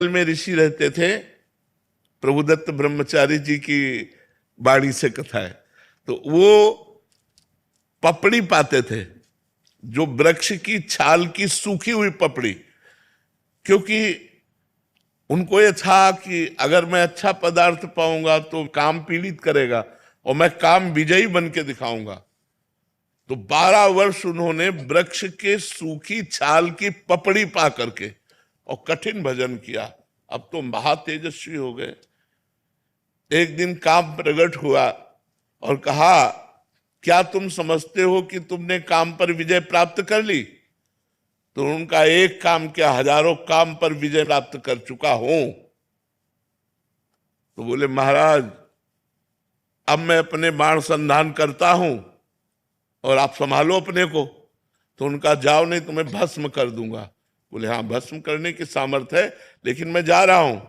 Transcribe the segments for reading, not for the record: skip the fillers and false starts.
में ऋषि रहते थे। प्रभुदत्त ब्रह्मचारी जी की बाणी से कथा है। तो वो पपड़ी पाते थे, जो वृक्ष की छाल की सूखी हुई पपड़ी, क्योंकि उनको ये था कि अगर मैं अच्छा पदार्थ पाऊंगा तो काम पीड़ित करेगा और मैं काम विजयी बन के दिखाऊंगा। तो 12 वर्ष उन्होंने वृक्ष के सूखी छाल की पपड़ी पा करके और कठिन भजन किया। अब तो महातेजस्वी हो गए। एक दिन काम प्रकट हुआ और कहा, क्या तुम समझते हो कि तुमने काम पर विजय प्राप्त कर ली? तो उनका एक काम क्या, हजारों काम पर विजय प्राप्त कर चुका हूं। तो बोले, महाराज अब मैं अपने बाण संधान करता हूं और आप संभालो अपने को। तो उनका, जाओ नहीं तो मैं भस्म कर दूंगा। बोले, हाँ भस्म करने की सामर्थ्य है, लेकिन मैं जा रहा हूं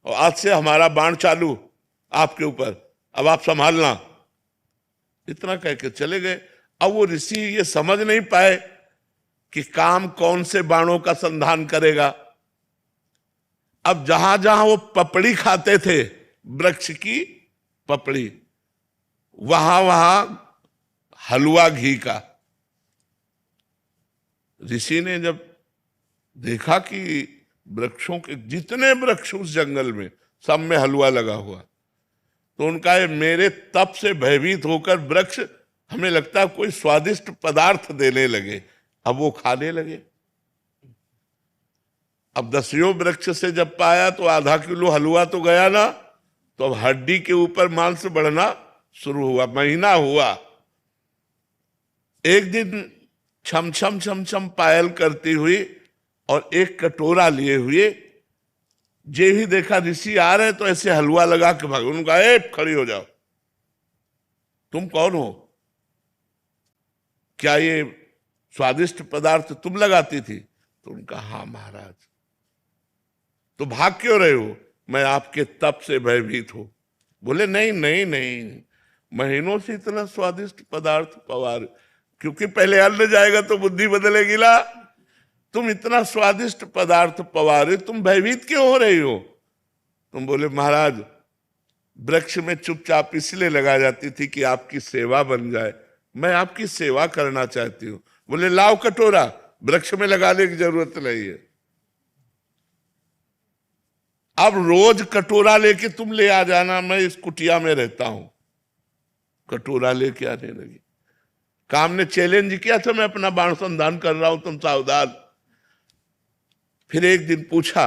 और आज से हमारा बाण चालू आपके ऊपर, अब आप संभालना। इतना कह के चले गए। अब वो ऋषि ये समझ नहीं पाए कि काम कौन से बाणों का संधान करेगा। अब जहां जहां वो पपड़ी खाते थे, वृक्ष की पपड़ी, वहां वहां हलवा घी का। ऋषि ने जब देखा कि वृक्षों के जितने वृक्ष उस जंगल में, सब में हलवा लगा हुआ, तो उनका ये मेरे तप से भयभीत होकर वृक्ष हमें लगता है कोई स्वादिष्ट पदार्थ देने लगे। अब वो खाने लगे। अब 10वें वृक्ष से जब पाया तो आधा किलो हलवा तो गया ना, तो अब हड्डी के ऊपर मांस बढ़ना शुरू हुआ। महीना हुआ। एक दिन छम छम छम छम पायल करती हुई और एक कटोरा लिए हुए, जे ही देखा ऋषि आ रहे तो ऐसे हलवा लगा के भाग। उनका, ए खड़ी हो जाओ, तुम कौन हो? क्या ये स्वादिष्ट पदार्थ तुम लगाती थी? तो उनका, हाँ महाराज। तो भाग क्यों रहे हो? मैं आपके तप से भयभीत हूं। बोले, नहीं नहीं नहीं, महीनों से इतना स्वादिष्ट पदार्थ पवा रहे, क्योंकि पहले अन्न जाएगा तो बुद्धि बदलेगी ना। तुम इतना स्वादिष्ट पदार्थ पवा रहे, तुम भयभीत क्यों हो रही हो? तुम बोले, महाराज वृक्ष में चुपचाप इसलिए लगा जाती थी कि आपकी सेवा बन जाए, मैं आपकी सेवा करना चाहती हूं। बोले, लाओ कटोरा, वृक्ष में लगाने की जरूरत नहीं है। अब रोज कटोरा लेके तुम ले आ जाना, मैं इस कुटिया में रहता हूं। कटोरा लेके आने लगी। काम ने चैलेंज किया था, मैं अपना बाण संधान कर रहा हूं, तुम सावधान। फिर एक दिन पूछा,